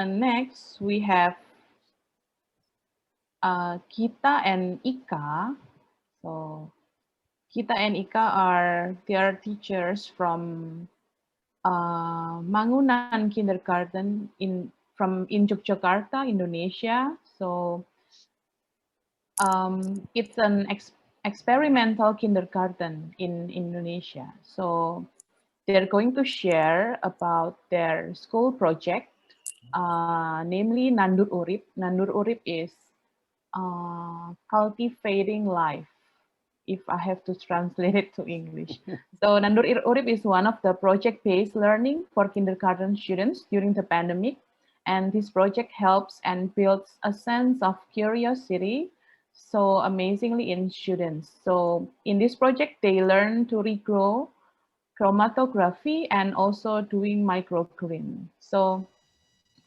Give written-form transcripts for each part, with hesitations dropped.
Next, we have Gita and Ika. So Gita and Ika are their teachers from Mangunan Kindergarten in Yogyakarta, Indonesia. So it's an experimental kindergarten in Indonesia. So they're going to share about their school project, namely Nandur Urip. Nandur Urip is cultivating life, if I have to translate it to English. So Nandur Urip is one of the project-based learning for kindergarten students during the pandemic. And this project helps and builds a sense of curiosity so amazingly in students. So in this project, they learn to regrow chromatography and also doing microgreen. So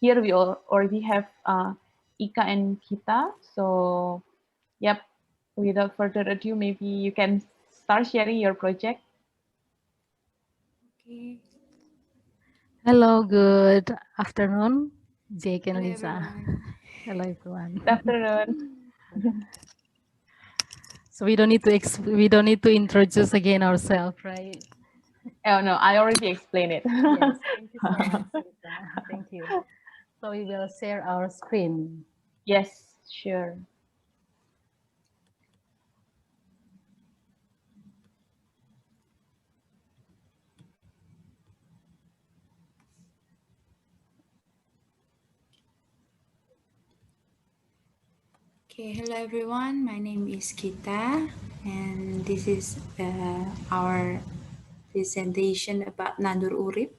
here we already have Ika and Kita. So yep, without further ado, maybe you can start sharing your project. Okay. Hello, good afternoon, Jake and Hello, Lisa. everyone. Hello, everyone. Good afternoon. So we don't need to we don't need to introduce again ourselves, right? Oh no, I already explained it. Yes. Thank you so much, Lisa. Thank you. So we will share our screen. Yes, sure. Okay, hello everyone. My name is Gita, and this is our presentation about Nandur Urip.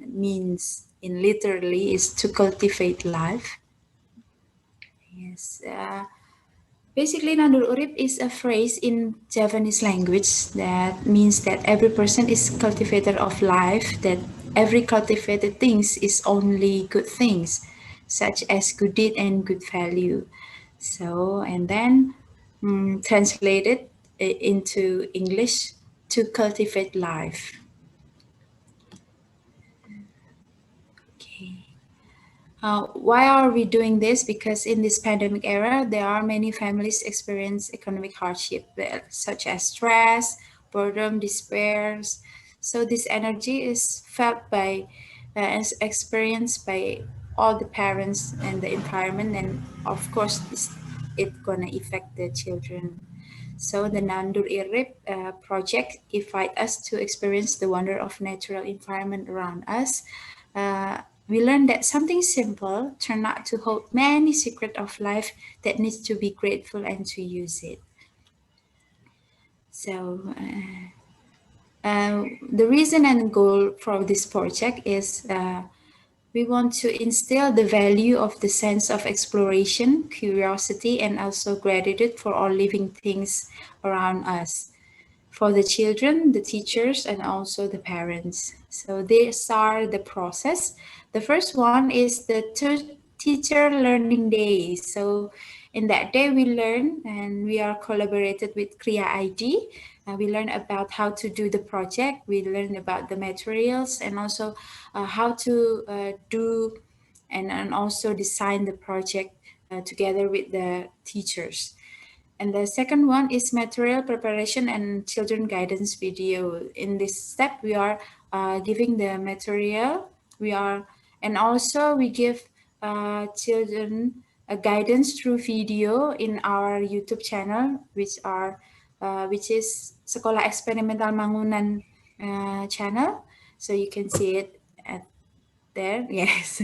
Means in literally is to cultivate life. Yes. Basically, Nandur Urip is a phrase in Javanese language that means that every person is cultivator of life, that every cultivated things is only good things, such as good deed and good value. So, and then translated into English to cultivate life. Okay. Why are we doing this? Because in this pandemic era, there are many families experience economic hardship, such as stress, boredom, despair. So this energy is felt by, is experienced by all the parents and the environment, and of course, it's gonna affect the children. So the Nandur Irip project invite us to experience the wonder of natural environment around us. Uh, we learned that something simple turned out to hold many secrets of life that needs to be grateful and to use it. So the reason and goal for this project is we want to instill the value of the sense of exploration, curiosity, and also gratitude for all living things around us, for the children, the teachers, and also the parents. So these are the process. The first one is the teacher learning day. So in that day we learn and we are collaborated with Kriya ID. We learn about how to do the project. We learn about the materials and also how to do and also design the project together with the teachers. And the second one is material preparation and children guidance video. In this step, we are giving the material. We are, and also we give children a guidance through video in our YouTube channel, which is Sekolah Eksperimental Mangunan channel. So you can see it at there. Yes.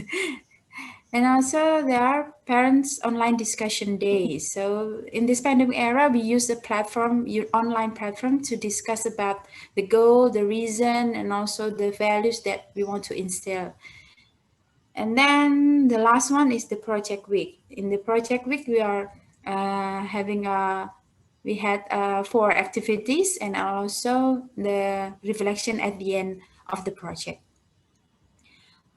And also there are parents online discussion days. So in this pandemic era, we use the platform, your online platform, to discuss about the goal, the reason, and also the values that we want to instill. And then the last one is the project week. In the project week, we are we had 4 activities and also the reflection at the end of the project.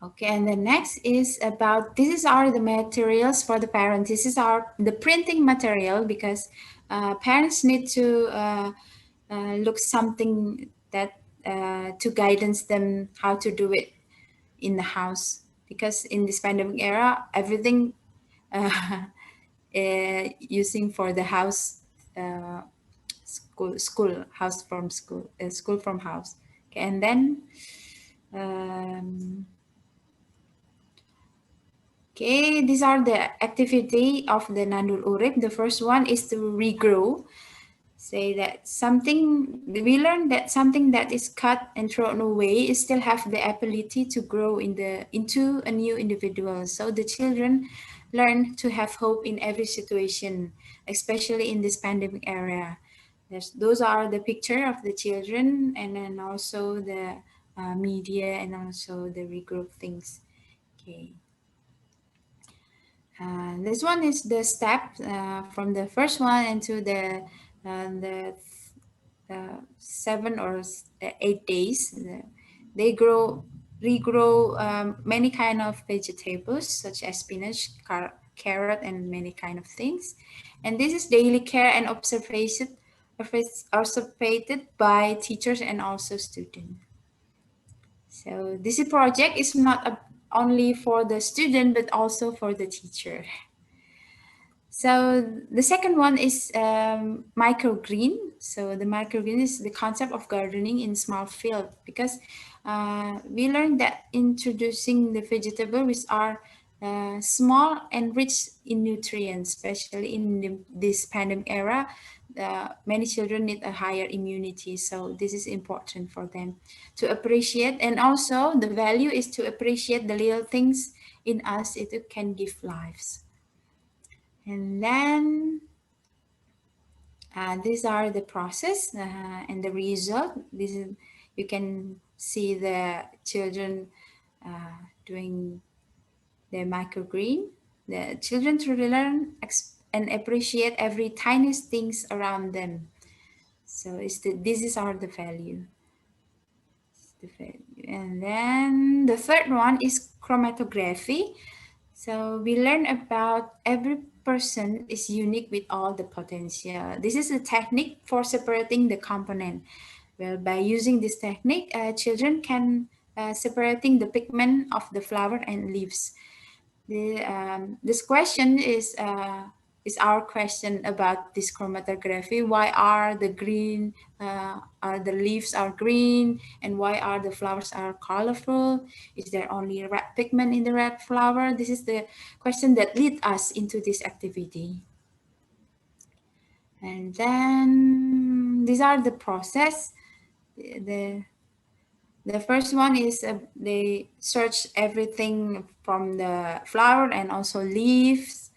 Okay, and the next is about, this is our the materials for the parents. This is the printing material because parents need to look something that to guidance them how to do it in the house. because in this pandemic era, everything using for the house, house from school, school from house. Okay, and then okay, these are the activity of the Nandur Urip. The first one is to regrow. Say that something, we learned that something that is cut and thrown away is still have the ability to grow into a new individual. So the children learn to have hope in every situation, especially in this pandemic era. Those are the picture of the children, and then also the media, and also the regrow things. Okay. This one is the step from the first one into the 7 or 8 days. They regrow many kind of vegetables such as spinach, carrot, and many kind of things. And this is daily care and observation observed by teachers and also students. So this project is not only for the student but also for the teacher. So the second one is microgreen. So the microgreen is the concept of gardening in small field, because we learned that introducing the vegetable which are small and rich in nutrients, especially in this pandemic era, many children need a higher immunity. So this is important for them to appreciate. And also the value is to appreciate the little things in us, it can give lives. And then these are the process and the result. This is, you can see the children doing the microgreen. The children to learn and appreciate every tiniest things around them. So these are the value. And then the third one is chromatography. So we learn about every person is unique with all the potential. This is a technique for separating the component. Well, by using this technique, children can separating the pigment of the flower and leaves. This question is our question about this chromatography. Why are the green, are the leaves are green, and why are the flowers are colorful? Is there only red pigment in the red flower? This is the question that lead us into this activity. And then these are the process. The first one is they search everything from the flower and also leaves,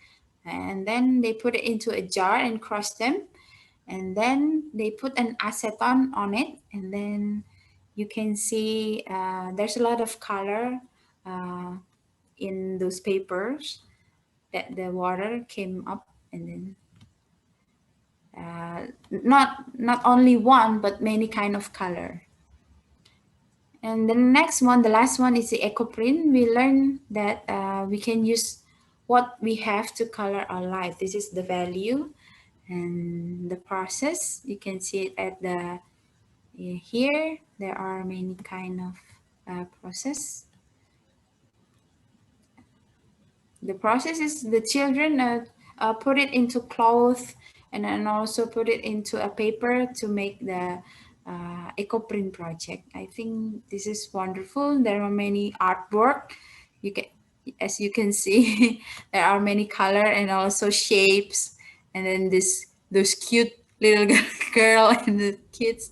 and then they put it into a jar and crush them, and then they put an acetone on it, and then you can see there's a lot of color in those papers that the water came up, and then not only one but many kind of color. And the next one, the last one, is the eco-print. We learn that we can use what we have to color our life. This is the value and the process. You can see it at the here. There are many kind of process. The process is the children put it into cloth and then also put it into a paper to make the eco-print project. I think this is wonderful. There are many artwork. You can, as you can see, there are many color and also shapes. And then those cute little girl and the kids,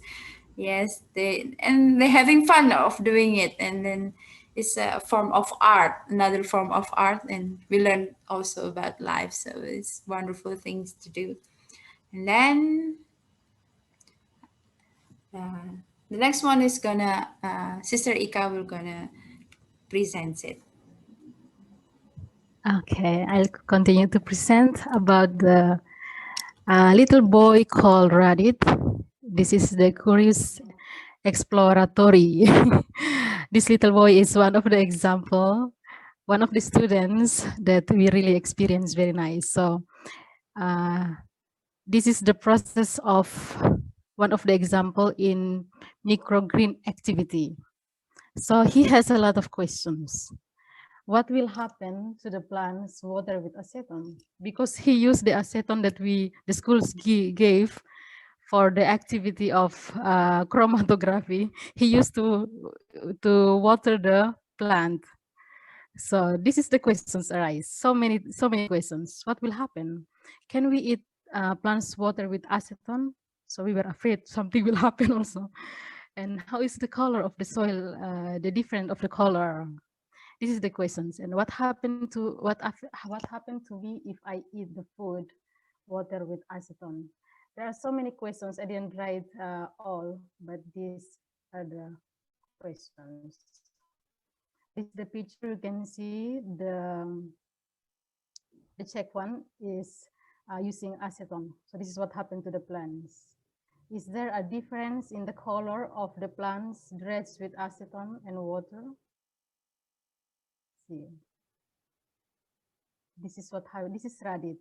yes, they're having fun of doing it. And then it's a form of art, another form of art, and we learn also about life. So it's wonderful things to do. And then the next one is gonna, Sister Ika will gonna present it. Okay, I'll continue to present about the little boy called Radit. This is the curious exploratory. This little boy is one of the example, one of the students that we really experience very nice. So this is the process of one of the example in microgreen activity. So he has a lot of questions. what will happen to the plants water with acetone? Because he used the acetone that the schools gave for the activity of chromatography. He used to water the plant. So this is the questions arise. So many questions. What will happen? Can we eat plants water with acetone? So we were afraid something will happen also. And how is the color of the soil? The difference of the color. This is the questions. And what happened to me if I eat the food water with acetone? There are so many questions. I didn't write all, but these are the questions. This is the picture. You can see the check one is using acetone. So this is what happened to the plants. Is there a difference in the color of the plants dredged with acetone and water? See, this is this is Radit.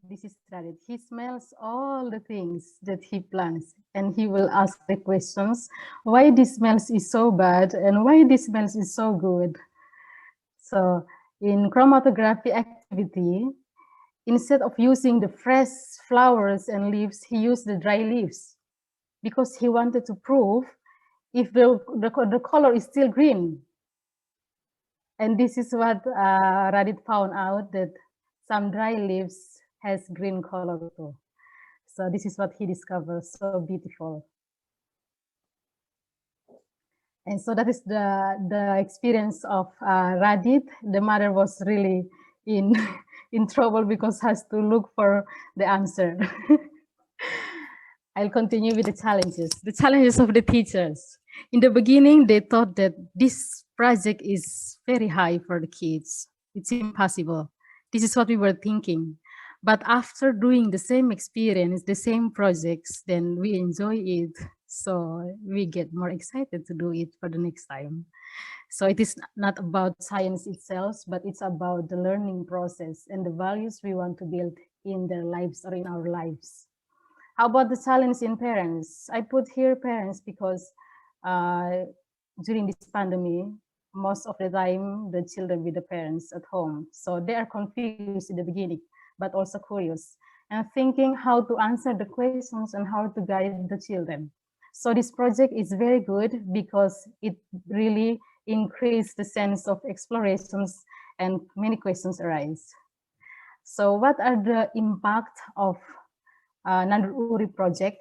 This is Radit. He smells all the things that he plants, and he will ask the questions, why this smells is so bad and why this smells is so good. So in chromatography activity, instead of using the fresh flowers and leaves, he used the dry leaves because he wanted to prove if the color is still green. And this is what Radit found out, that some dry leaves has green color too. So this is what he discovered, so beautiful. And so that is the experience of Radit. The mother was really in trouble because has to look for the answer. I'll continue with the challenges. The challenges of the teachers. In the beginning, they thought that this project is very high for the kids. It's impossible. This is what we were thinking. But after doing the same experience, the same projects, then we enjoy it. So we get more excited to do it for the next time. So it is not about science itself, but it's about the learning process and the values we want to build in their lives or in our lives. How about the challenge in parents? I put here parents because during this pandemic, most of the time the children with the parents at home. So they are confused in the beginning, but also curious and thinking how to answer the questions and how to guide the children. So this project is very good because it really increased the sense of explorations and many questions arise. So what are the impact of Nandur Uri project?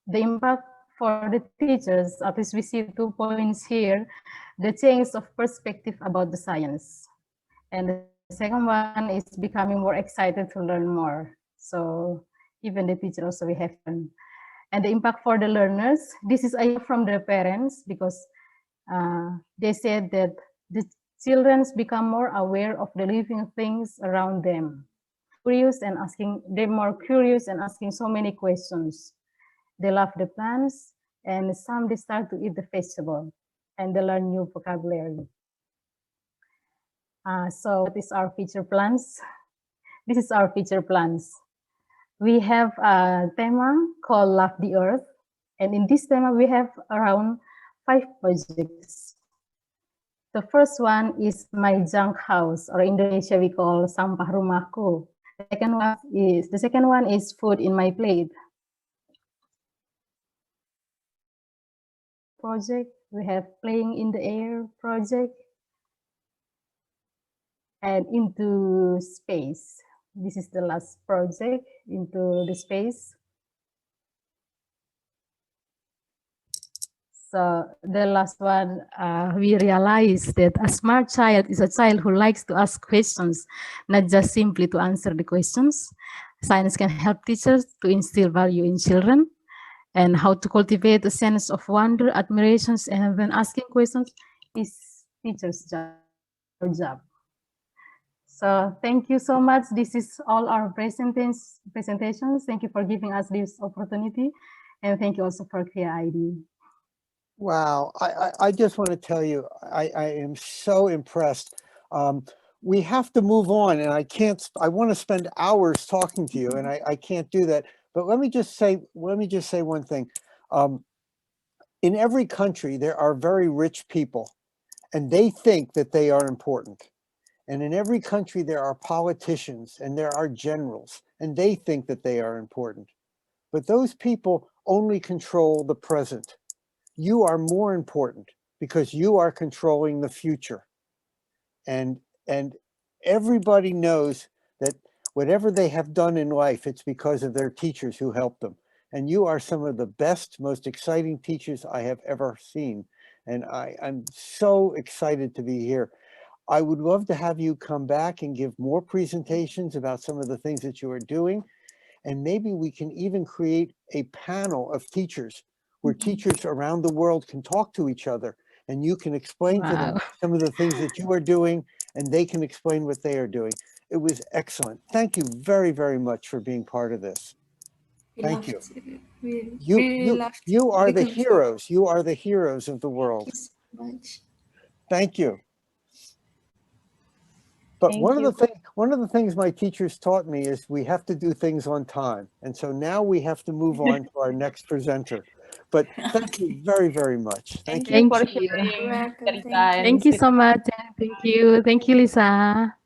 The impact for the teachers, at least we see 2 points here, the change of perspective about the science. And the second one is becoming more excited to learn more. So even the teacher also we have fun. And the impact for the learners, this is from the parents because they said that the children become more aware of the living things around them. They're more curious and asking so many questions. They love the plants, and some they start to eat the vegetable, and they learn new vocabulary. So what is our feature plants? This is our feature plants. We have a theme called Love the Earth, and in this theme we have around 5 projects. The first one is My Junk House, or in Indonesia we call Sampah Rumahku. The second one is Food in My Plate. Project, we have Playing in the Air project, and Into Space. This is the last project, Into the Space. So the last one, we realized that a smart child is a child who likes to ask questions, not just simply to answer the questions. Science can help teachers to instill value in children, and how to cultivate a sense of wonder, admirations, and when asking questions is teacher's job. So thank you so much. This is all our presentations. Thank you for giving us this opportunity, and thank you also for Clear ID. Wow, I just want to tell you, I am so impressed. We have to move on, and I want to spend hours talking to you, and I can't do that. But let me just say one thing. In every country, there are very rich people, and they think that they are important. And in every country, there are politicians and there are generals, and they think that they are important. But those people only control the present. You are more important because you are controlling the future. And everybody knows that whatever they have done in life, it's because of their teachers who helped them. And you are some of the best, most exciting teachers I have ever seen. And I'm so excited to be here. I would love to have you come back and give more presentations about some of the things that you are doing. And maybe we can even create a panel of teachers where teachers around the world can talk to each other, and you can explain to them Wow. some of the things that you are doing, and they can explain what they are doing. It was excellent. Thank you very, very much for being part of this. Thank you. We really loved You are the looking forward. heroes. You are the heroes of the world. Thank you so much. Thank you. But Thank one you. of the things my teachers taught me is we have to do things on time. And so now we have to move on to our next presenter. But thank you very, very much. Thank you. Thank you Thank for you. sharing Welcome. cerita Thank you. and Thank you so cerita. much. Thank you. Thank you, Lisa.